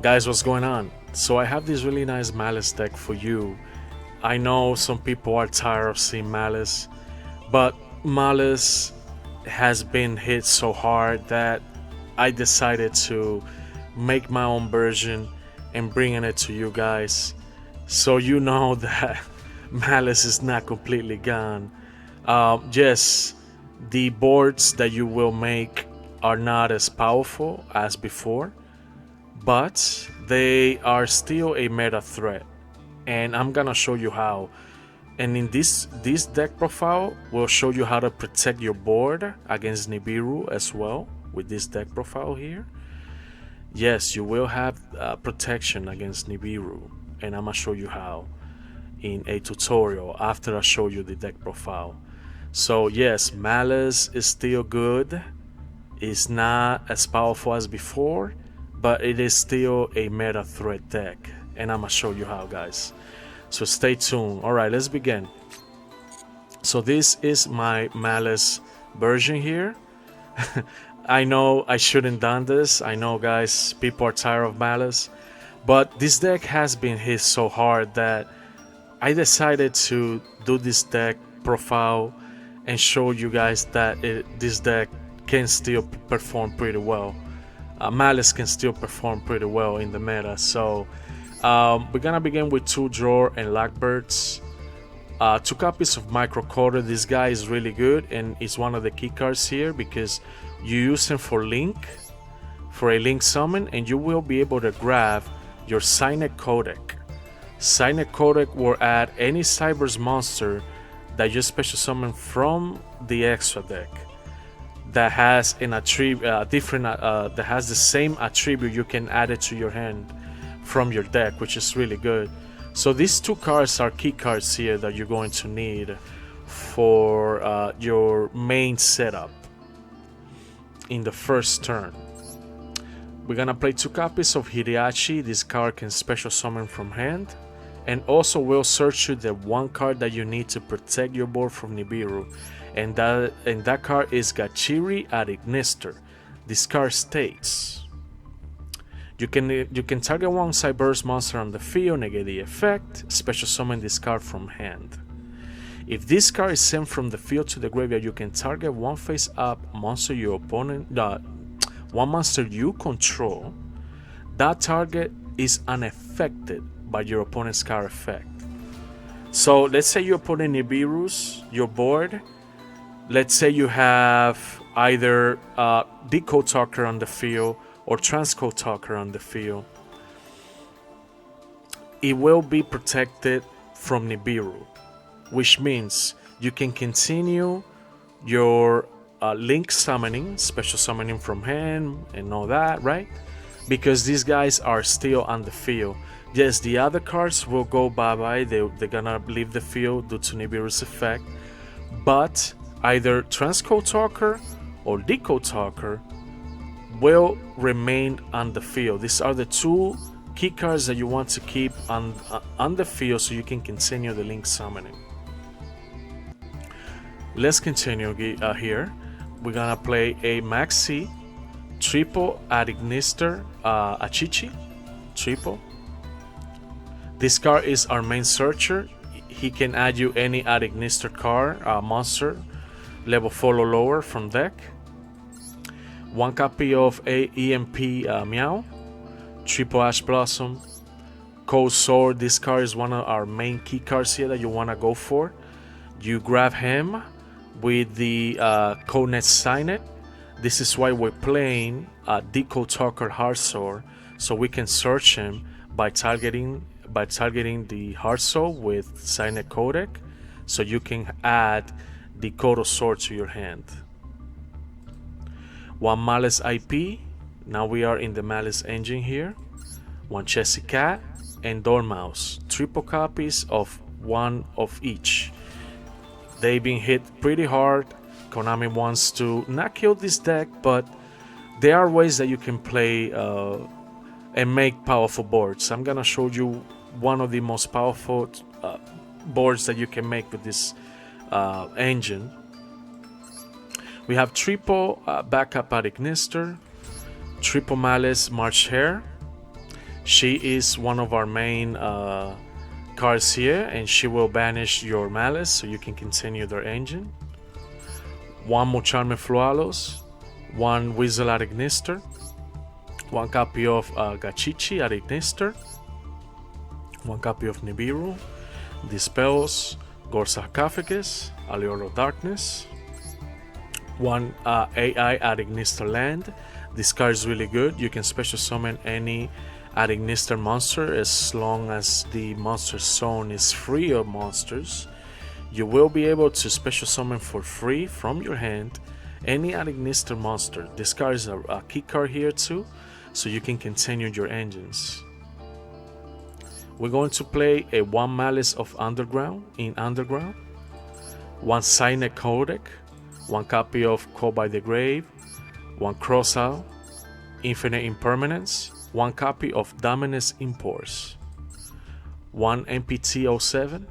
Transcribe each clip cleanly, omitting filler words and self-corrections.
Guys, what's going on? So I have this really nice Malice deck for you. I know some people are tired of seeing Malice, but Malice has been hit so hard that I decided to make my own version and bringing it to you guys, so you know that Malice is not completely gone. Yes, the boards that you will make are not as powerful as before, but they are still a meta threat, and I'm gonna show you how. And in this deck profile will show you how to protect your board against Nibiru as well with this deck profile here. Yes, you will have protection against Nibiru, and I'm gonna show you how in a tutorial after I show you the deck profile. So yes, Malice is still good. It's not as powerful as before, but it is still a meta threat deck, and I'm gonna show you how, guys. So stay tuned. All right, let's begin. So this is my Malice version here. I know I shouldn't done this. I know, guys, people are tired of Malice, but this deck has been hit so hard that I decided to do this deck profile and show you guys that this deck can still perform pretty well. Malice can still perform pretty well in the meta. So we're gonna begin with 2 Drawer and Lockbirds. 2 copies of Microcoder. This guy is really good and is one of the key cards here because you use him for a link summon, and you will be able to grab your Signet Codec. Signet Codec will add any Cyber's monster that you special summon from the extra deck that has an attribute that has the same attribute. You can add it to your hand from your deck, which is really good. So these 2 cards are key cards here that you're going to need for your main setup in the first turn. We're gonna play 2 copies of Hideachi. This card can special summon from hand, and also will search you the 1 card that you need to protect your board from Nibiru, and that card is Gachiri at Ignister. This card states you can target 1 Cyberse monster on the field, negate the effect, special summon this card from hand. If this card is sent from the field to the graveyard, you can target 1 face-up monster your opponent, 1 monster you control. That target is unaffected by your opponent's card effect. So let's say you're putting Nibiru's your board. Let's say you have either Decode Talker on the field or Transcode Talker on the field. It will be protected from Nibiru, which means you can continue your link summoning, special summoning from hand and all that, right? Because these guys are still on the field. Yes, the other cards will go bye-bye. They're gonna leave the field due to Nibiru's effect, but either Transcode Talker or Decode Talker will remain on the field. These are the 2 key cards that you want to keep on the field so you can continue the link summoning. Let's continue here. We're gonna play a Maxi triple at Ignister Achichi triple. This card is our main searcher. He can add you any ad Ignister card monster level 4 or lower from deck. 1 copy of a EMP Meow, triple Ash Blossom, Cold Sword. This card is one of our main key cards here that you want to go for. You grab him with the Codenet Signet. This is why we're playing Decode Talker Heartsword, so we can search him by targeting the Heartsword with Signet Codec, so you can add the Kodo Sword to your hand. 1 Malice IP. Now we are in the Malice engine here. 1 Chessy Cat and Dormouse. Triple copies of 1 of each. They've been hit pretty hard. Konami wants to not kill this deck, but there are ways that you can play and make powerful boards. I'm gonna show you one of the most powerful boards that you can make with this engine. We have triple backup at Ignister, triple Malice March Hare, She is one of our main cards here, and she will banish your Malice so you can continue their engine. One Mocharme Flualos, one Weasel at Ignister, one copy of Gachichi at Ignister, one copy of Nibiru, Dispels, Gore Sarcophagus, Alioro Darkness, one AI at Ignister Land. This card is really good. You can special summon any at Ignister monster as long as the monster zone is free of monsters. You will be able to special summon for free from your hand any at Ignister monster. This card is a key card here too, so you can continue your engines. We're going to play a one Malice of Underground in Underground, one Signet Codec, one copy of Call by the Grave, one Crossout, Infinite Impermanence, one copy of Dominus Imports, one MPT-07,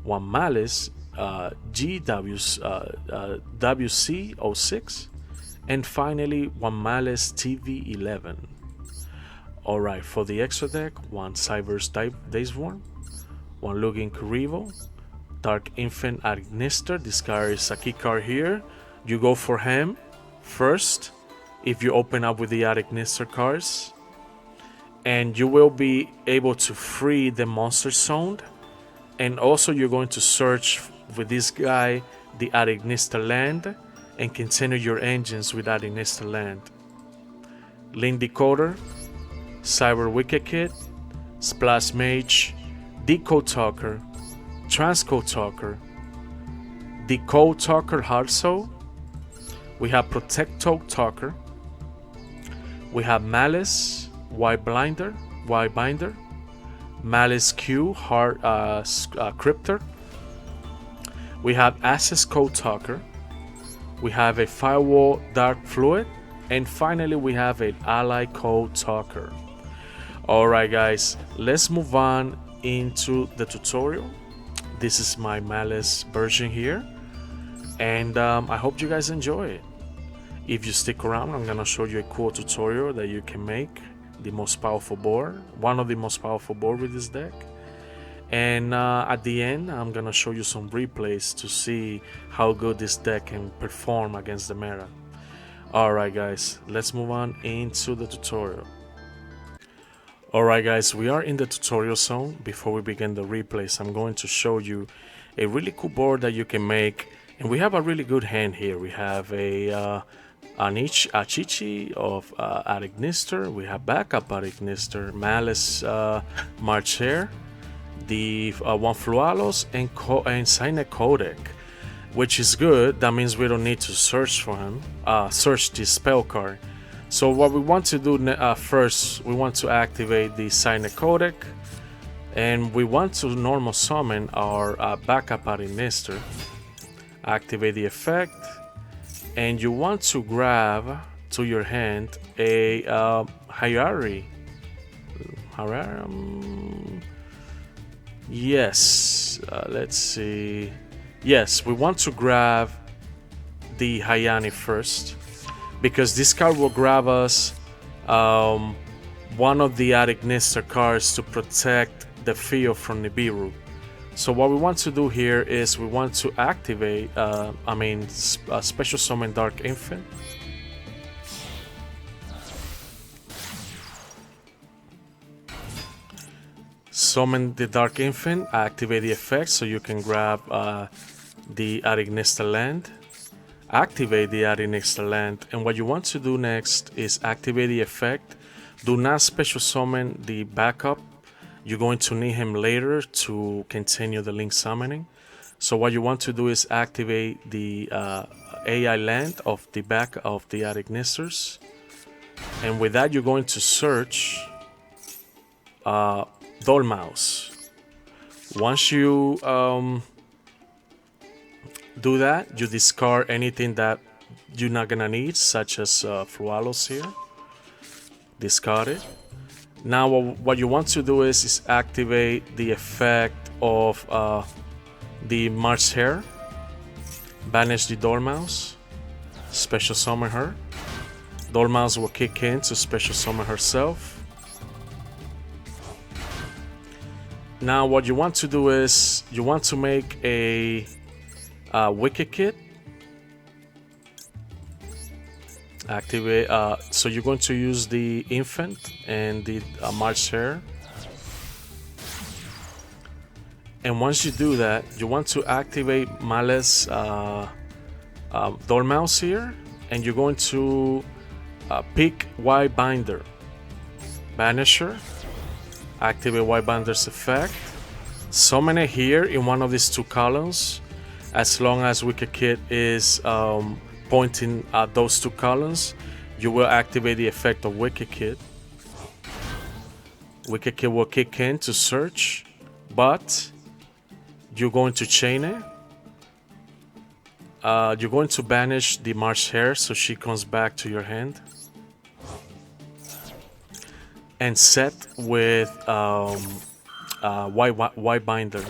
one Malice WC-06, and finally one Malice TV-11. Alright, for the extra deck, one Cyber's Daysworn, one Lugin Kuribo, Dark Infant at Ignister. This card is a key card here. You go for him first if you open up with the at Ignister cards, and you will be able to free the monster zone, and also you're going to search with this guy the at Ignister land and continue your engines with at Ignister land. Link Decoder, Cyber Wicked Kid, Splash Mage, Decode Talker, Transcode Talker, Decode Talker Heart Soul. We have Protecto Talker. We have Malice, Y Binder, Malice Q, Heart Cryptor. We have Access Code Talker. We have a Firewall Dark Fluid. And finally, we have an Ally Code Talker. Alright guys, let's move on into the tutorial. This is my Malice version here, and I hope you guys enjoy it. If you stick around, I'm gonna show you a cool tutorial that you can make the most powerful board, one of the most powerful board with this deck. And at the end, I'm gonna show you some replays to see how good this deck can perform against the meta. Alright guys, let's move on into the tutorial. Alright guys, we are in the tutorial zone. Before we begin the replays, I'm going to show you a really cool board that you can make, and we have a really good hand here. We have a Achichi of at Ignister, we have backup at Ignister, Malice Marcher, the one Flualos, and Signet Codec, which is good. That means we don't need to search for him, search the spell card. So what we want to do first, we want to activate the Signet Codec, and we want to normal summon our backup at Ignister. Activate the effect, and you want to grab to your hand a Hierarchy. Yes, let's see. Yes, we want to grab the Hayani first, because this card will grab us one of the at Ignister cards to protect the field from Nibiru. So what we want to do here is we want to activate, special summon Dark Infant. Summon the Dark Infant, activate the effect so you can grab the at Ignister land. Activate the at Ignister land, and what you want to do next is activate the effect. Do not special summon the backup. You're going to need him later to continue the link summoning. So what you want to do is activate the AI land of the back of the at Ignisters, and with that you're going to search Dormouse. Once you do that, you discard anything that you're not gonna need, such as Flualos here. Discard it. Now what you want to do is activate the effect of the March Hair. Banish the Dormouse. Special summon her. Dormouse will kick in to special summon herself. Now what you want to do is you want to make a Wicked Kid. Activate. So you're going to use the infant and the March Hare. And once you do that, you want to activate Maliss Dormouse here, and you're going to pick Y Binder, Banisher, activate Y Binder's effect, summon it here in one of these two columns. As long as Wicked Kid is pointing at those two columns, you will activate the effect of Wicked Kid. Wicked Kid will kick in to search, but you're going to chain it. You're going to banish the March Hare so she comes back to your hand. And set with Y Binder.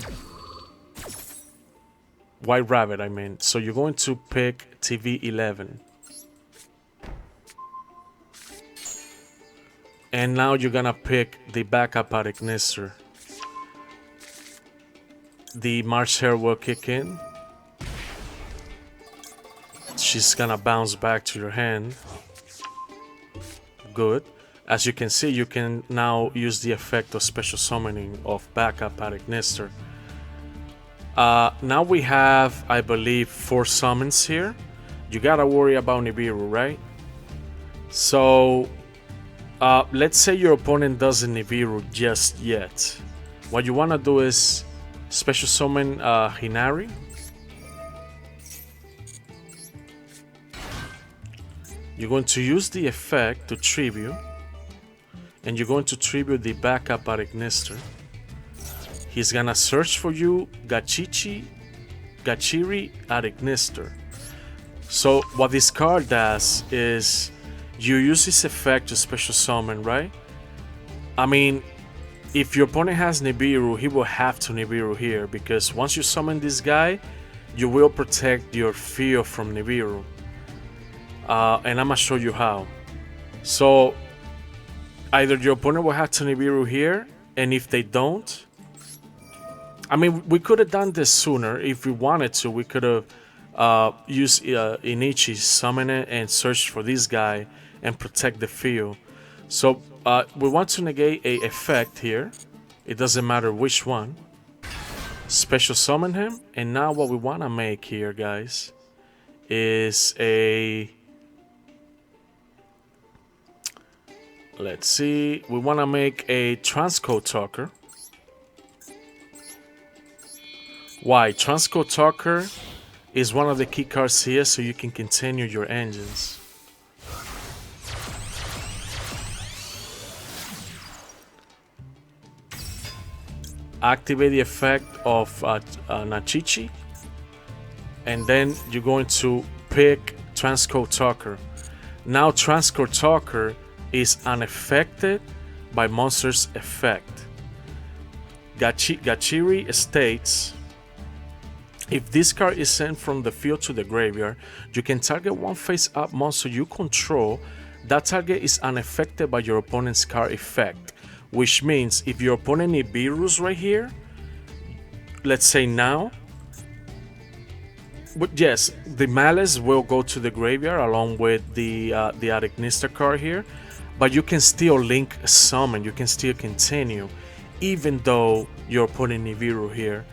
White Rabbit, I mean. So you're going to pick TV 11. And now you're gonna pick the backup at Ignister. The March Hare will kick in. She's gonna bounce back to your hand. Good. As you can see, you can now use the effect of special summoning of backup at Ignister. Now we have, I believe, 4 summons here. You gotta worry about Nibiru, right? So, let's say your opponent doesn't Nibiru just yet. What you wanna do is special summon Hinari. You're going to use the effect to tribute. And you're going to tribute the backup at Ignister. He's gonna search for you Gachiri at Ignister. So what this card does is you use this effect to special summon, right? I mean, if your opponent has Nibiru, he will have to Nibiru here, because once you summon this guy, you will protect your field from Nibiru. And I'm gonna show you how. So either your opponent will have to Nibiru here, and if they don't, I mean, we could have done this sooner if we wanted to. We could have used Inichi, summon it, and search for this guy and protect the field. So we want to negate a effect here. It doesn't matter which one. Special summon him, and now what we want to make here, guys, is a... Let's see. We want to make a Transcode Talker. Why? Transcode Talker is one of the key cards here, so you can continue your engines. Activate the effect of Nachichi, and then you're going to pick Transcode Talker. Now Transcode Talker is unaffected by monster's effect. Gachiri states, if this card is sent from the field to the graveyard, you can target one face-up monster you control. That target is unaffected by your opponent's card effect, which means if your opponent Nibiru's right here, let's say now, but yes, the Maliss will go to the graveyard along with the Ignister card here, but you can still link summon, you can still continue, even though your opponent Nibiru here.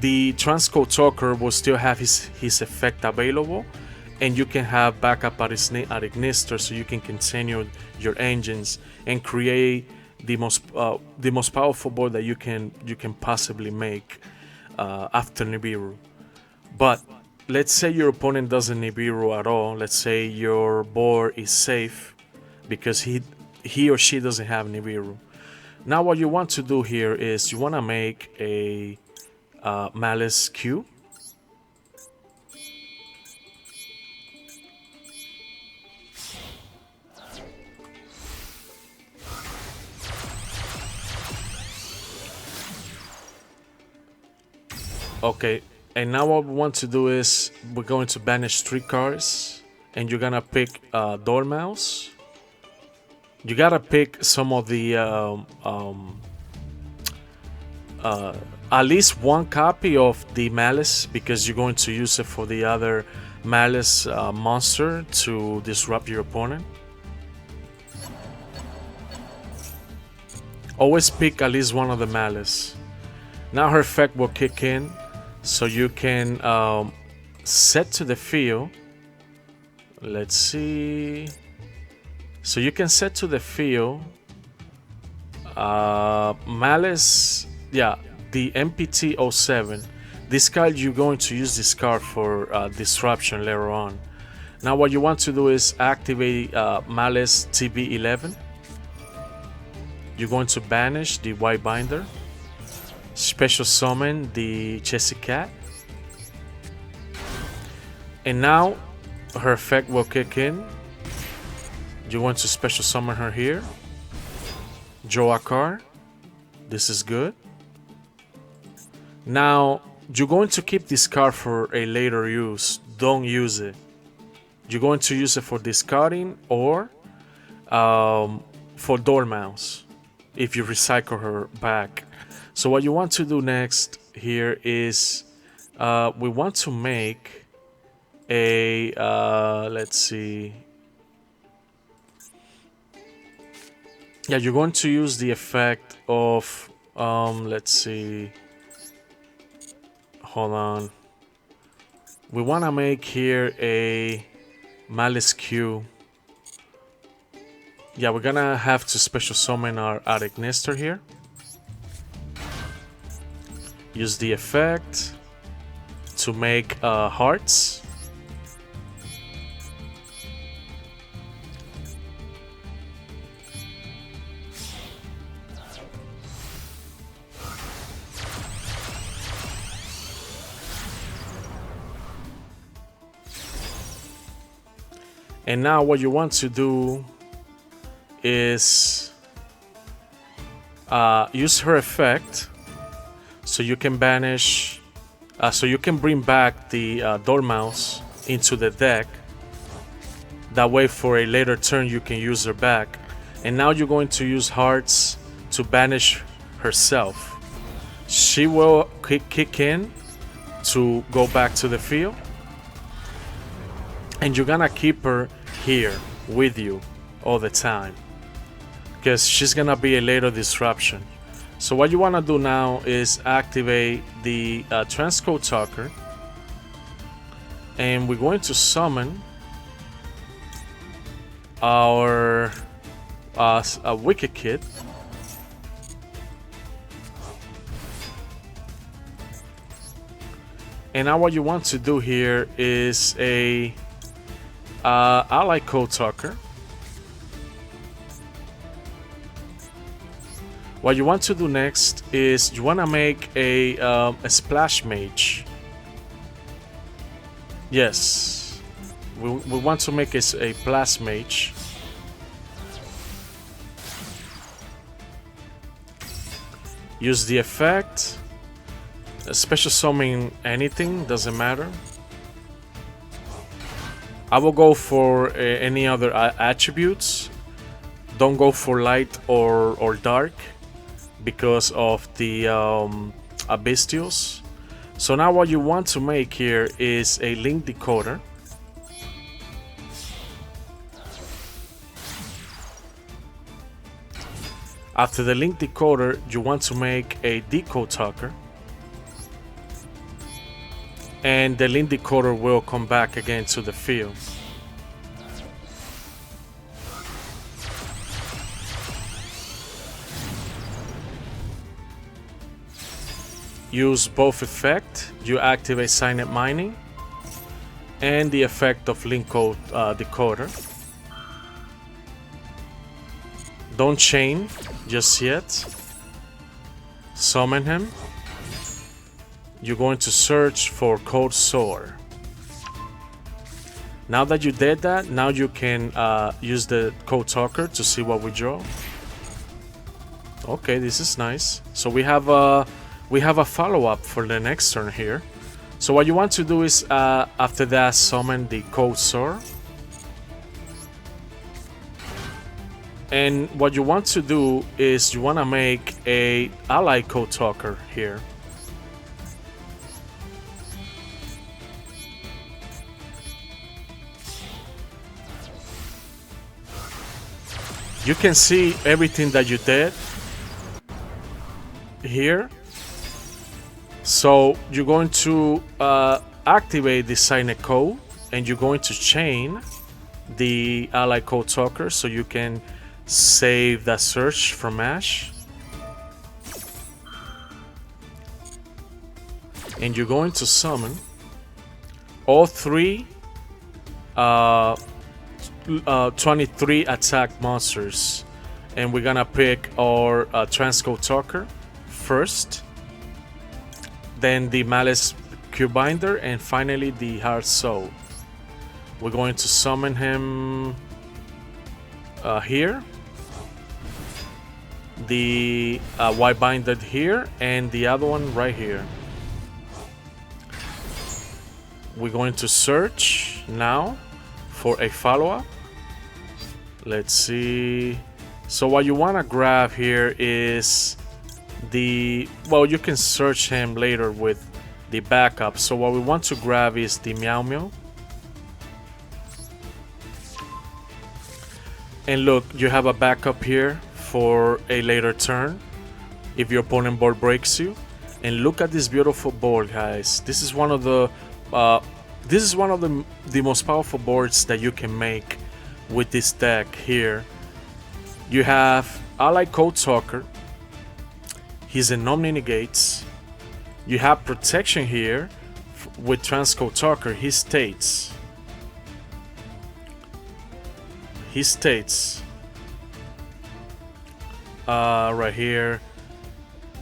The Transcode Talker will still have his effect available, and you can have backup at Ignister, so you can continue your engines and create the most powerful board that you can possibly make after Nibiru. But let's say your opponent doesn't Nibiru at all. Let's say your board is safe because he or she doesn't have Nibiru. Now what you want to do here is you want to make a Maliss Q. Okay, and now what we want to do is we're going to banish 3 cards, and you're gonna pick Dormouse. You gotta pick some of the at least one copy of the Maliss, because you're going to use it for the other Maliss monster to disrupt your opponent. Always pick at least one of the Maliss. Now her effect will kick in, so you can set to the field. Let's see. So you can set to the field Maliss, yeah, the MPT-07. This card, you're going to use this card for disruption later on. Now what you want to do is activate Maliss TB11. You're going to banish the white binder, special summon the Chessy Cat, and now her effect will kick in. You want to special summon her here, draw a card. This is good. Now you're going to keep this card for a later use. Don't use it. You're going to use it for discarding or for Dormouse if you recycle her back. So what you want to do next here is we want to make a let's see. Yeah, you're going to use the effect of let's see. Hold on. We want to make here a Maliss Q. Yeah, we're gonna have to special summon our Attic Nestor here. Use the effect to make hearts. And now what you want to do is use her effect so you can banish, so you can bring back the Dormouse into the deck. That way for a later turn you can use her back. And now you're going to use hearts to banish herself. She will kick in to go back to the field. And you're gonna keep her here with you all the time, because she's gonna be a later disruption. So what you wanna do now is activate the Transcode Talker, and we're going to summon our Wicked Kid. And now what you want to do here is a Ally Code Talker. What you want to do next is you want to make a Splash Mage. Yes, we want to make a Blast Mage. Use the effect. Special summon anything, doesn't matter. I will go for any other attributes. Don't go for light or dark because of the Abystials. So now what you want to make here is a link decoder. After the link decoder, you want to make a decode talker. And the link decoder will come back again to the field. Use both effect. You activate Silent Mining and the effect of link code decoder. Don't chain just yet. Summon him. You're going to search for Code Soar. Now that you did that, now you can use the Code Talker to see what we draw. Okay, this is nice. So we have a follow-up for the next turn here. So what you want to do is after that summon the Code Soar. And what you want to do is you want to make a ally code talker here. You can see everything that you did here. So you're going to activate the signet code, and you're going to chain the ally code talker so you can save that search from Ash. And you're going to summon all three 23 attack monsters, and we're gonna pick our transcode talker first, then the Maliss Cubinder, and finally the Heart Soul. We're going to summon him here, the Y-Binder here, and the other one right here. We're going to search now for a follow-up. Let's see. So what you want to grab here is the, well, you can search him later with the backup. So what we want to grab is the Meow Meow. And look, you have a backup here for a later turn if your opponent board breaks you. And look at this beautiful board, guys. This is one of the most powerful boards that you can make with this deck here. You have Ally Code Talker. He's an Omni Negates. You have protection here with Transcode Talker. He states right here,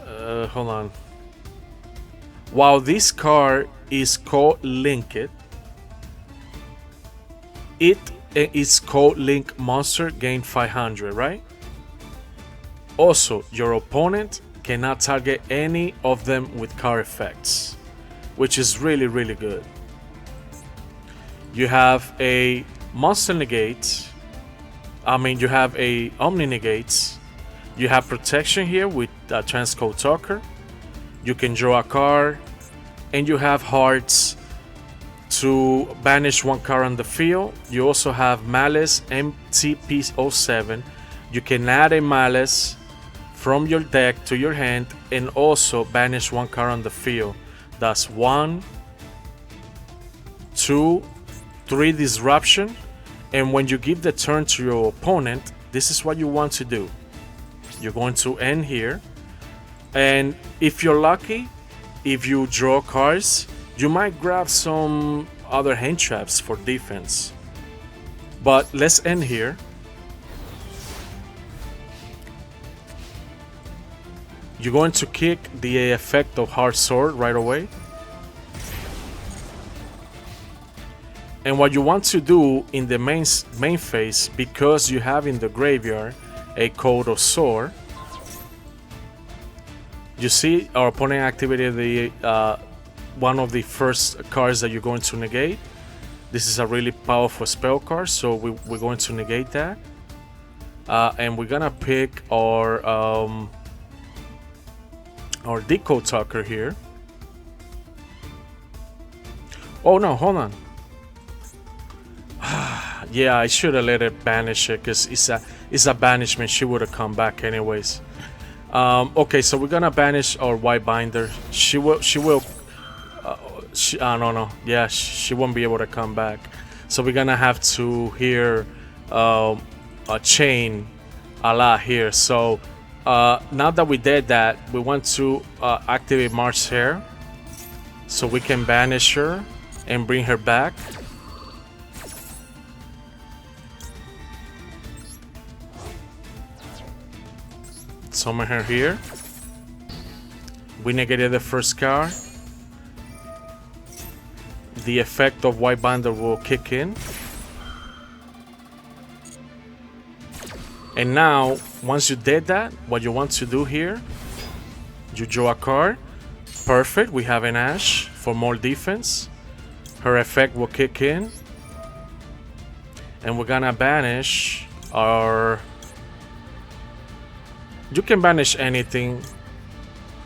hold on. While this card is called Linked, it is called Link Monster, gain 500, right? Also, your opponent cannot target any of them with card effects, which is really, really good. You have a Monster Negate. You have a Omni Negates. You have protection here with Transcode Talker. You can draw a card, and you have Hearts to banish one card on the field. You also have Maliss MTP07. You can add a Maliss from your deck to your hand and also banish one card on the field. That's 1, 2, 3 disruption. And when you give the turn to your opponent, this is what you want to do. You're going to end here, and if you're lucky, if you draw cards, you might grab some other hand traps for defense. But let's end here. You're going to kick the effect of Hard Sword right away. And what you want to do in the main phase, because you have in the graveyard a Code of Sword, you see our opponent activated the one of the first cards that you're going to negate. This is a really powerful spell card, so we're going to negate that. And we're gonna pick our Decode Talker here. Oh no, hold on. Yeah, I should have let it banish it, because it's a banishment. She would have come back anyways. Okay, so we're gonna banish our White Binder. She will no, yeah, she won't be able to come back. So we're gonna have to here chain a lot here. So now that we did that, we want to activate March Hair so we can banish her and bring her back. Summon her here. We negated the first card. The effect of White Binder will kick in. And now, once you did that, what you want to do here, you draw a card. Perfect, we have an Ash for more defense. Her effect will kick in. And we're gonna banish our You can banish anything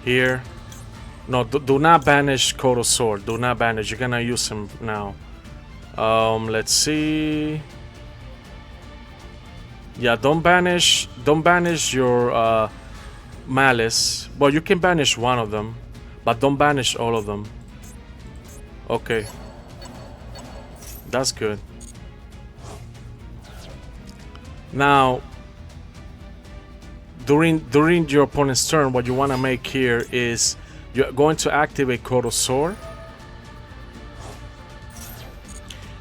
here. No, do not banish Kodo Sword. Do not banish. You're gonna use him now. Let's see. Yeah, don't banish your Maliss. Well, you can banish one of them, but don't banish all of them. Okay. That's good. Now, during your opponent's turn, what you want to make here is you're going to activate Kodo Sword,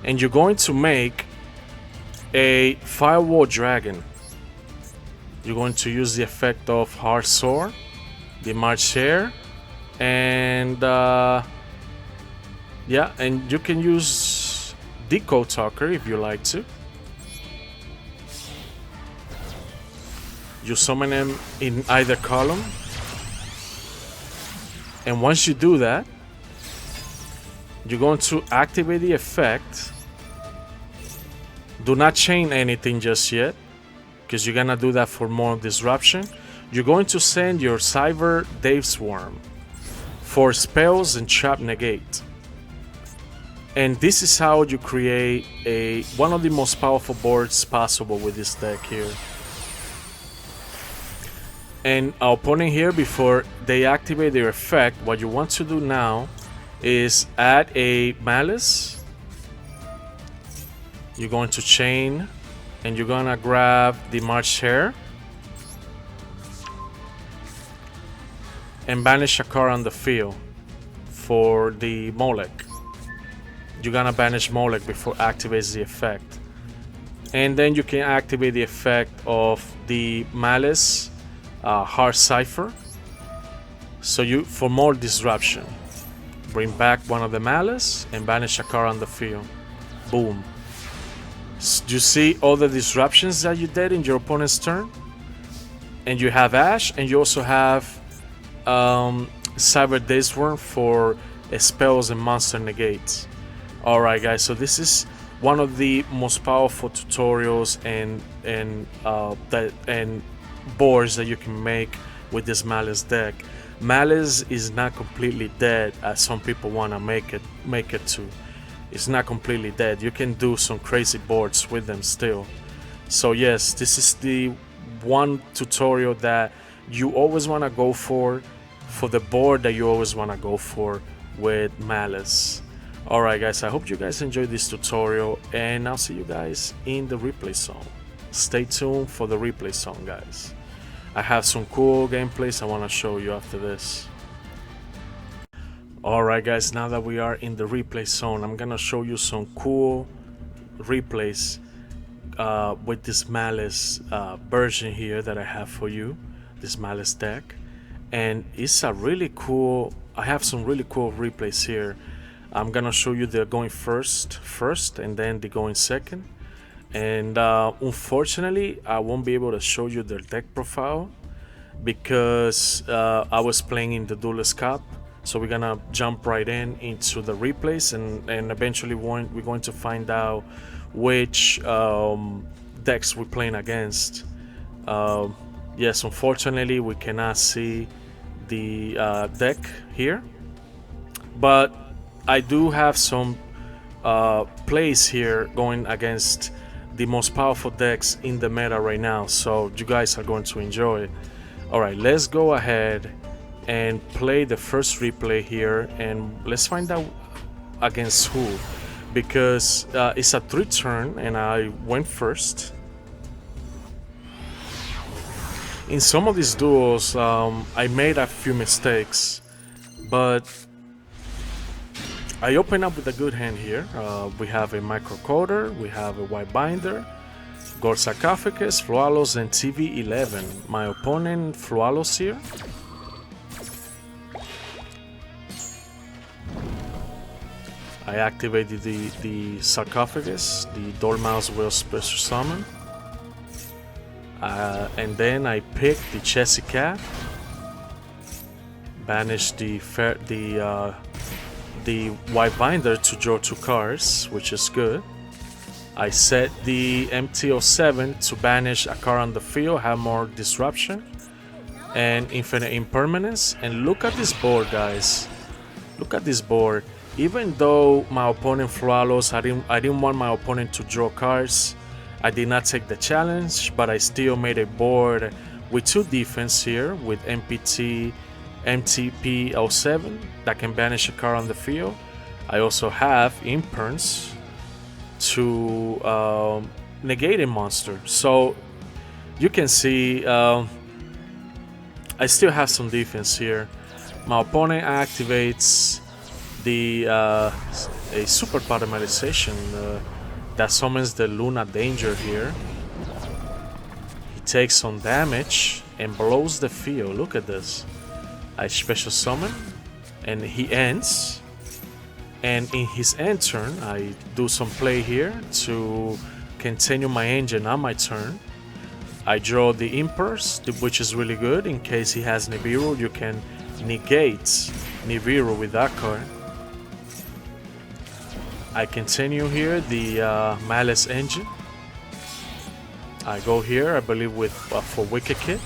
and you're going to make a Firewall Dragon. You're going to use the effect of Hard Sword, the March Hare, and yeah, and you can use Decode Talker if you like to. You summon him in either column, and once you do that, you're going to activate the effect. Do not chain anything just yet, because you're gonna do that for more disruption. You're going to send your Cyber Dave Swarm for spells and trap negate. And this is how you create one of the most powerful boards possible with this deck here. And our opponent here, before they activate their effect, what you want to do now is add a Maliss. You're going to chain, and you're gonna grab the March Hare and banish a card on the field for the Molech. You're gonna banish Molech before activates the effect. And then you can activate the effect of the Maliss Hard Cipher. So you, for more disruption, bring back one of the Maliss and banish a card on the field. Boom. You see all the disruptions that you did in your opponent's turn? And you have Ash, and you also have Cyber Daysworm for spells and monster negates. Alright guys, so this is one of the most powerful tutorials and boards that you can make with this Maliss deck. Maliss is not completely dead as some people want to make it to. It's not completely dead. You can do some crazy boards with them still. So yes, this is the one tutorial that you always want to go for the board that you always want to go for with Maliss. Alright guys, I hope you guys enjoyed this tutorial, and I'll see you guys in the replay zone. Stay tuned for the replay zone, guys. I have some cool gameplays I want to show you after this. Alright guys, now that we are in the replay zone, I'm gonna show you some cool replays with this Maliss version here that I have for you, this Maliss deck. And it's a really cool, I have some really cool replays here. I'm gonna show you the going first and then the going second. And unfortunately, I won't be able to show you their deck profile because I was playing in the Duelist Cup. So we're gonna jump right into the replays, and eventually we're going to find out which decks we're playing against. Yes, unfortunately, we cannot see the deck here, but I do have some plays here going against the most powerful decks in the meta right now, so you guys are going to enjoy it. Alright, let's go ahead and play the first replay here, and let's find out against who, because it's a 3-turn and I went first. In some of these duels, I made a few mistakes, but I open up with a good hand here. We have a Microcoder, we have a White Binder, Gold Sarcophagus, Flualos, and TV11. My opponent, Flualos here. I activated the Sarcophagus, the Dormouse will Special Summon. And then I picked the Chessy Cat, banished the White Binder to draw 2 cards, which is good. I set the MT07 to banish a card on the field, have more disruption. and infinite impermanence. And look at this board, guys. Look at this board. Even though my opponent flawless, I didn't want my opponent to draw cards. I did not take the challenge, but I still made a board with 2 defense here with MTP07 that can banish a card on the field. I also have imperns to negate a monster. So you can see I still have some defense here. My opponent activates the a super parameterization that summons the Luna Danger here. He takes some damage and blows the field. Look at this. I special summon and he ends. And in his end turn, I do some play here to continue my engine on my turn. I draw the Impers, which is really good. In case he has Nibiru, you can negate Nibiru with that card. I continue here the Maliss engine. I go here, I believe, with for Wicked Kid.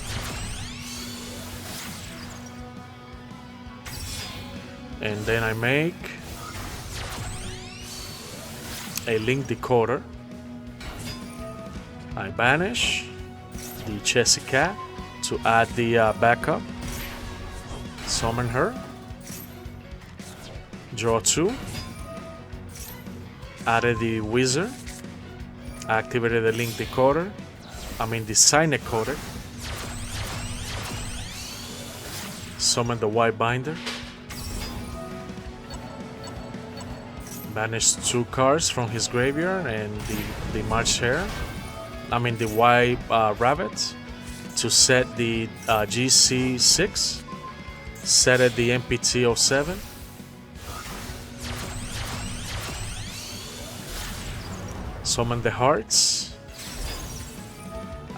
And then I make a Link Decoder. I banish the Chessy Cat to add the backup. Summon her. Draw 2. Added the Wizard. Activated the Link Decoder. The Sign Decoder. Summon the White Binder. Banish 2 cards from his graveyard and the March Hare. The White Rabbit to set the GC6. Set it the MPT07. Summon the Hearts.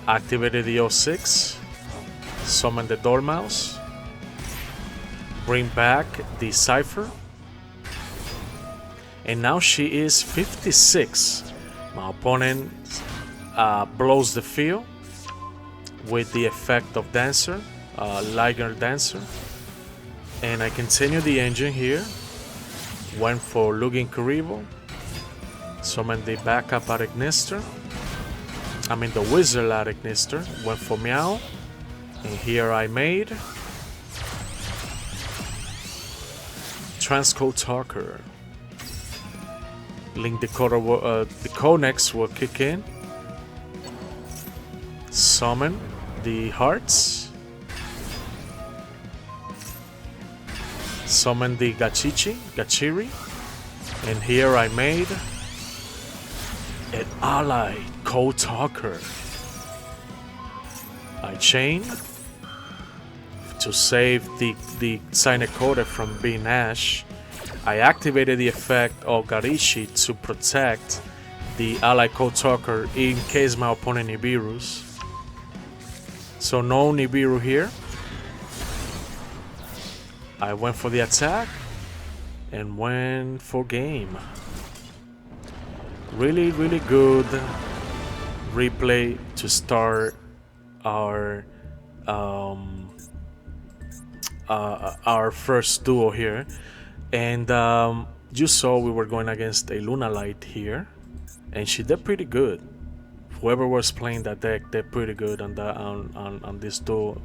Activated the 06. Summon the Dormouse. Bring back the Cipher. And now she is 56. My opponent blows the field with the effect of Dancer, Liger Dancer. And I continue the engine here. Went for Lugin Kuribo. Summon the backup Arachnister. The Wizard Arachnister. Went for Meow. And here I made Transcode Talker. Link Decoder, the Conex will kick in. Summon the Hearts. Summon the Gachiri. And here I made an Ally Code Talker. I chain to save the Signet Coder from being Ash. I activated the effect of Garishi to protect the Ally Code Talker in case my opponent Nibirus. So no Nibiru here. I went for the attack and went for game. Really, really good replay to start our first duel here. And you saw we were going against a Luna Light here, and she did pretty good. Whoever was playing that deck did pretty good on this duel.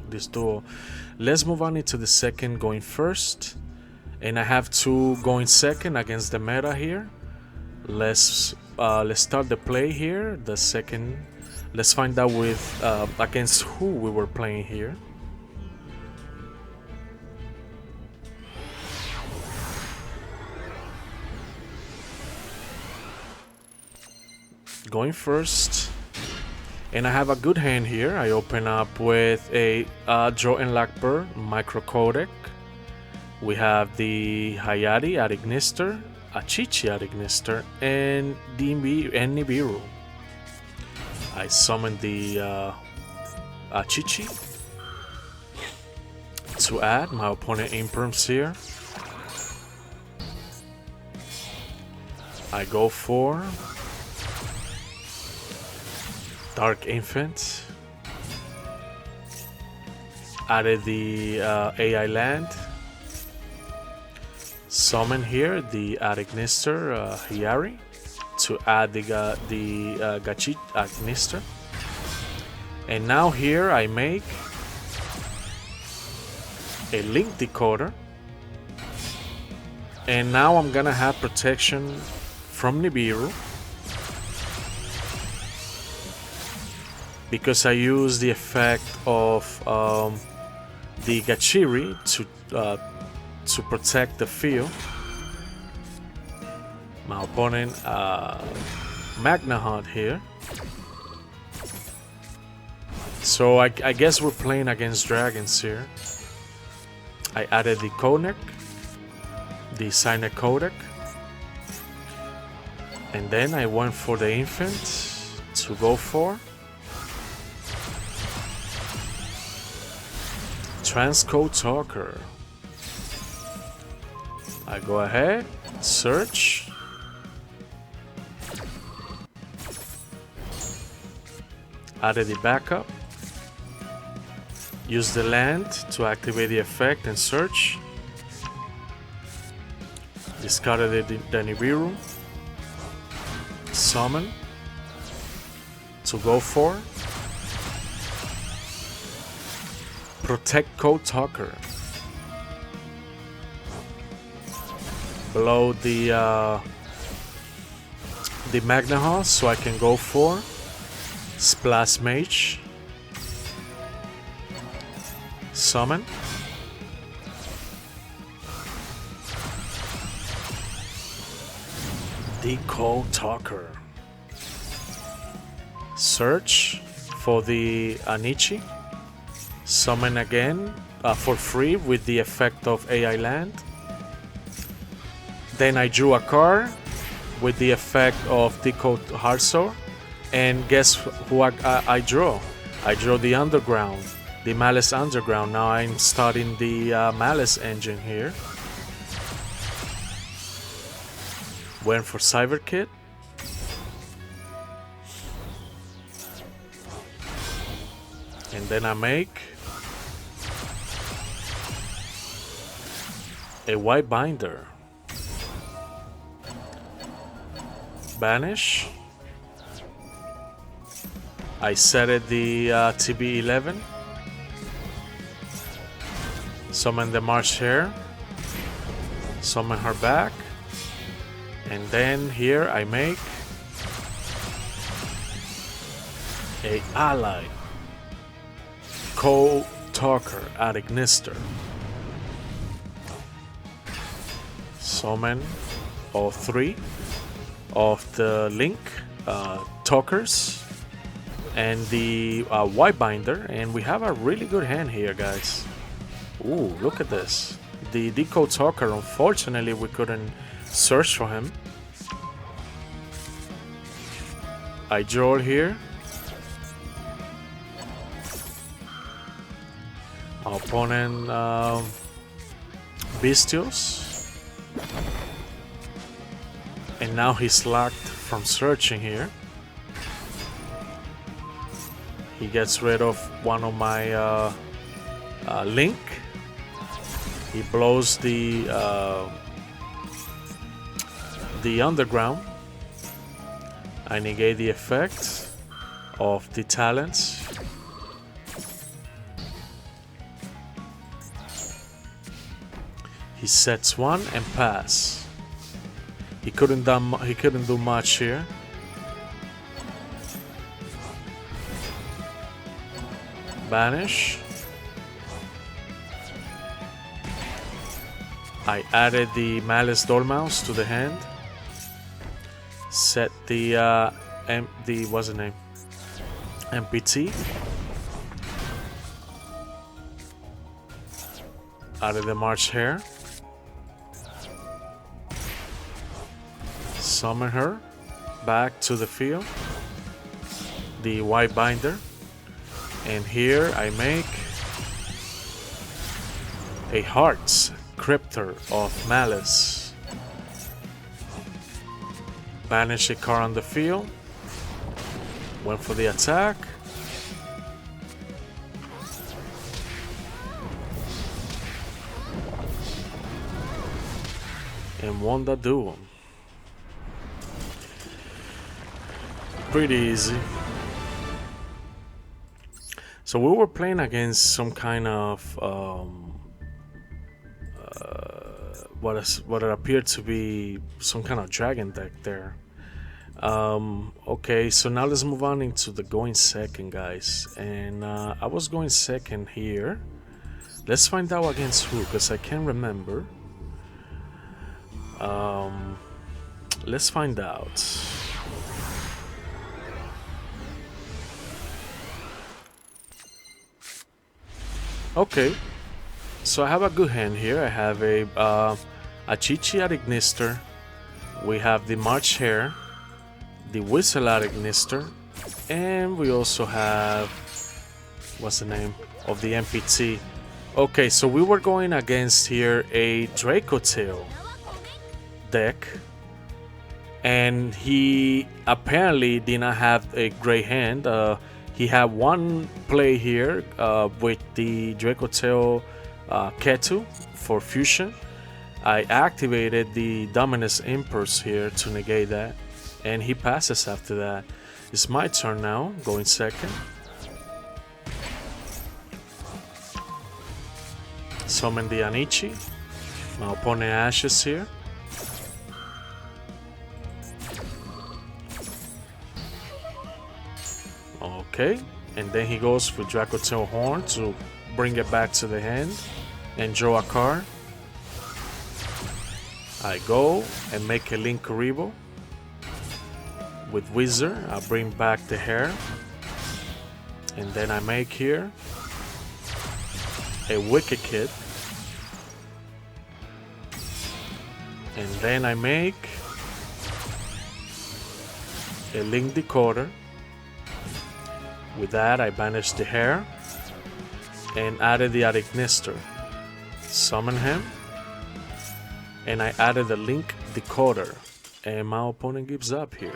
Let's move on into the second, going first, and I have 2 going second against the meta here. Let's start the play here. The second, let's find out with against who we were playing here. Going first, and I have a good hand here. I open up with a Draw and Lackbird Microcodec. We have the Hayati Arachnister, Achichi Arachnister, and Nibiru. I summon the Achichi to add. My opponent imperms here. I go for Dark Infant. Added the AI land. Summon here the Agnister Hiyari to add the Gachit Agnister. And now here I make a link decoder. And now I'm gonna have protection from Nibiru, because I use the effect of the Gachiri to protect the field. My opponent Magna Hunt here. So I guess we're playing against dragons here. I added the Konek, the Signet Codec, and then I went for the infant to go for Transcode Talker. I go ahead, search, added the backup, use the land to activate the effect and search, discarded the Nibiru, summon to go for Protect Code Talker. Below the Magna House, so I can go for Splash Mage, summon, the Code Talker, search for the Anichi, summon again for free with the effect of AI land. Then I drew a card with the effect of Decode Heartsoul, and guess who I draw? I draw the Underground, the Maliss Underground. Now I'm starting the Maliss engine here. Went for Cyber Kit. And then I make a White Binder. Banish. I set it the TB11. Summon the March Hare. Summon her back. And then here I make a ally Co-Talker at Ignister. Summon all three of the Link Talkers and the White Binder, and we have a really good hand here, guys. Ooh, look at this. The Decode Talker, unfortunately we couldn't search for him. I draw here. My opponent Bestios. And now he's locked from searching here. He gets rid of one of my Link. He blows the Underground. I negate the effect of the talents. He sets one and pass. He couldn't do much here. Banish. I added the Malice Dormouse to the hand. Set the what's the name? MPT. Added the March Hare. Summon her back to the field. The White Binder. And here I make a Hearts Cryptor of Malice. Banish a card on the field. Went for the attack. and won the duel. Pretty easy. So we were playing against some kind of what it appeared to be some kind of dragon deck there. Okay, so now let's move on into the going second, guys. And I was going second here. Let's find out against who, because I can't remember. Let's find out. Okay, so I have a good hand here. I have a Chichi at Ignister. We have the March Hare, the Whistle at Ignister, and we also have, what's the name of the MPT? Okay, so we were going against here a Draco Tail deck, and he apparently did not have a great hand. He had one play here with the Draco Tail Ketu for fusion. I activated the Dominus Impulse here to negate that, and he passes after that. It's my turn now, going second. Summon the Anichi. My opponent ashes here. Okay, and then he goes for Draco Tail Horn to bring it back to the hand and draw a card. I go and make a Link Karibo. With Wizard, I bring back the Hare. And then I make here a Wicked Kid. And then I make a Link Decoder. With that, I banished the Hare and added the Ignister. Summon him, and I added the Link Decoder, and my opponent gives up here.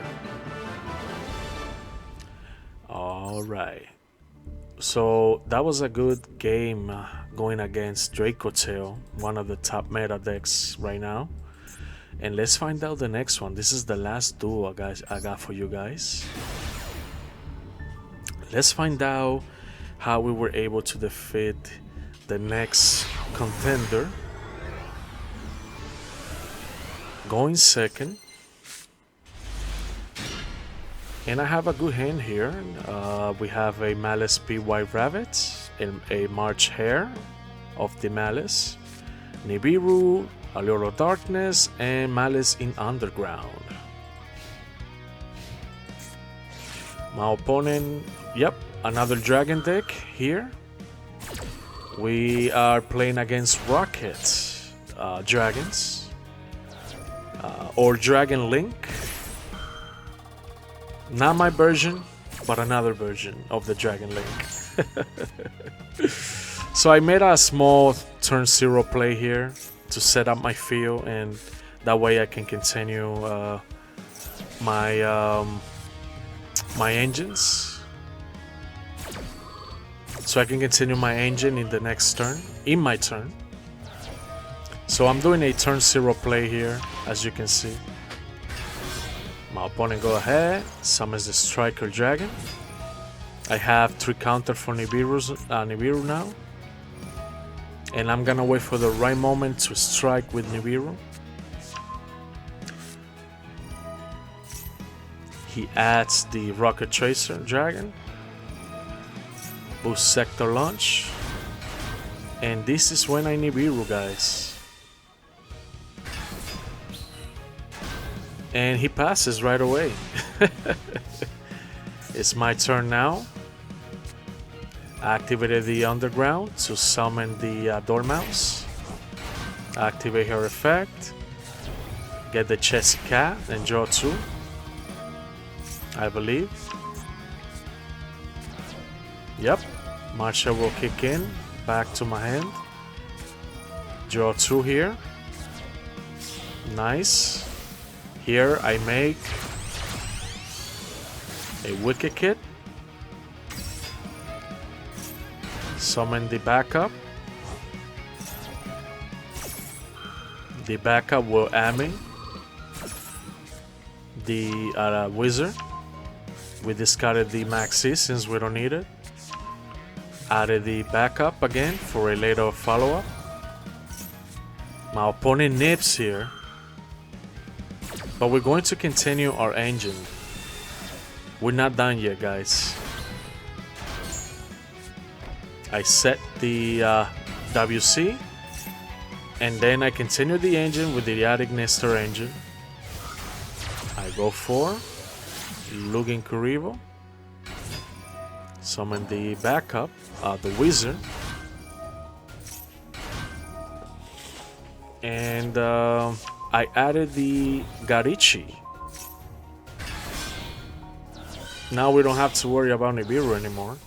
Alright, so that was a good game going against Draco Tail, one of the top meta decks right now. And let's find out the next one. This is the last duel I got for you guys. Let's find out how we were able to defeat the next contender. Going second. And I have a good hand here. We have a Maliss P White Rabbit and a March Hare of the Maliss, Nibiru, Allure of Darkness, and Maliss in Underground. My opponent, yep, another dragon deck here. We are playing against Rocket Dragons or Dragon Link. Not my version, but another version of the Dragon Link. So I made a small turn 0 play here to set up my field, and that way I can continue my engines. So I can continue my engine in the next turn, in my turn. So I'm doing a turn 0 play here, as you can see. My opponent go ahead, summons the Striker Dragon. I have 3 counter for Nibiru now. And I'm gonna wait for the right moment to strike with Nibiru. He adds the Rocket Tracer Dragon. Boost Sector Launch. And this is when I Nibiru, guys. And he passes right away. It's my turn now. Activated the Underground to summon the Dormouse. Activate her effect. Get the Chessy Cat and draw 2. I believe. Yep. Marcha will kick in. Back to my hand. Draw 2 here. Nice. Here I make a Wicked Kid. Summon the backup. The backup will add me the wizard. We discarded the maxi since we don't need it. Added the backup again for a later follow-up. My opponent nips here, but we're going to continue our engine. We're not done yet, guys. I set the WC, and then I continue the engine with the idiotic Nestor engine. I go for Lugin Kuribo. Summon the backup, the wizard. And I added the Garichi. Now we don't have to worry about Nibiru anymore.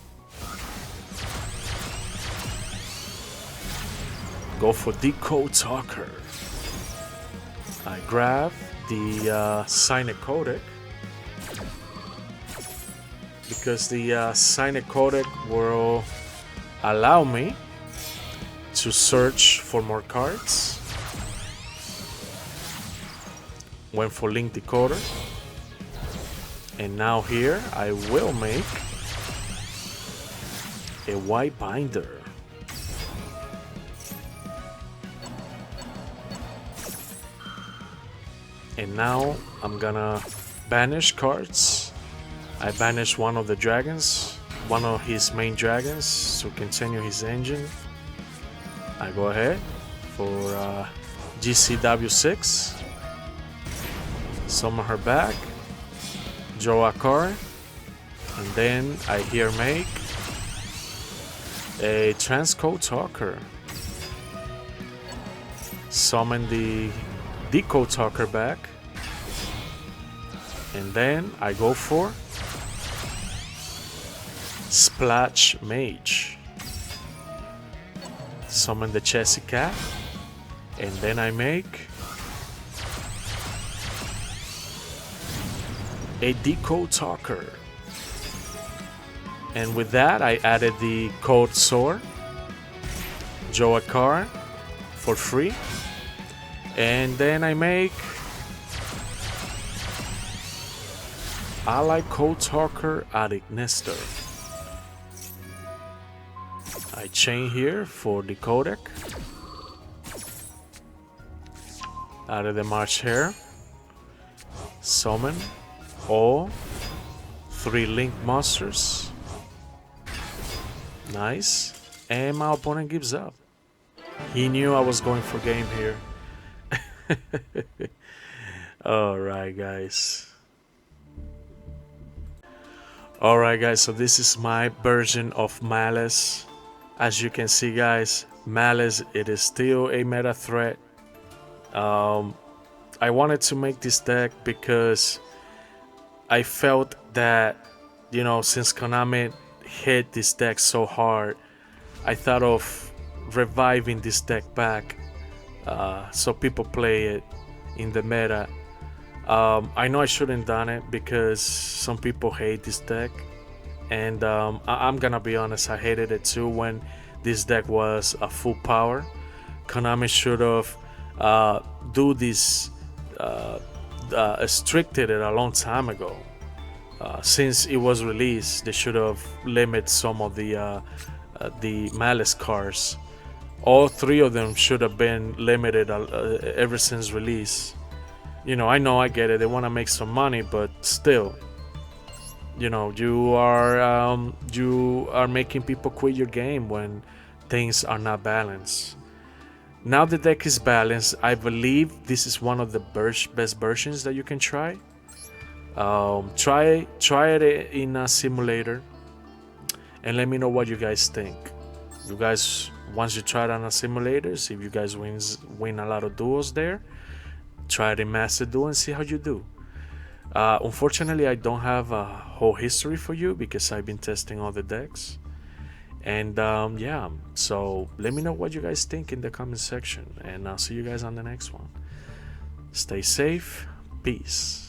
Go for Decode Talker. I grab the Signet Codec, because the Signet Codec will allow me to search for more cards. Went for Link Decoder. And now here I will make a white binder. And now I'm gonna banish cards. I banish one of the dragons, one of his main dragons, to continue his engine. I go ahead for GCW6. Summon her back. Draw a card. And then I here make a Transcode Talker. Summon the Decode Talker back. And then I go for Splash Mage. Summon the Chessy Cat. And then I make a Decode Talker. And with that I added the Code Sword. Draw a card for free. And then I make Ally Code Talker Addict Nestor. I chain here for the codec. Added the March Hare. Summon all 3 Link monsters. Nice. And my opponent gives up. He knew I was going for game here. Alright guys, so this is my version of Maliss. As you can see guys, Maliss, it is still a meta threat. I wanted to make this deck because I felt that, you know, since Konami hit this deck so hard, I thought of reviving this deck back. So people play it in the meta. I know I shouldn't done it because some people hate this deck, and I'm gonna be honest, I hated it too when this deck was a full power. Konami should have do this, restricted it a long time ago. Since it was released, they should have limited some of the Maliss cards. All 3 of them should have been limited ever since release. You know, I get it. They want to make some money, but still, you know, you are making people quit your game when things are not balanced. Now the deck is balanced. I believe this is one of the best versions that you can try. Try it in a simulator, and let me know what you guys think. You guys, once you try it on a simulator, see if you guys win a lot of duels there. Try it in Master Duel and see how you do. Unfortunately, I don't have a whole history for you because I've been testing all the decks. And yeah, so let me know what you guys think in the comment section, and I'll see you guys on the next one. Stay safe. Peace.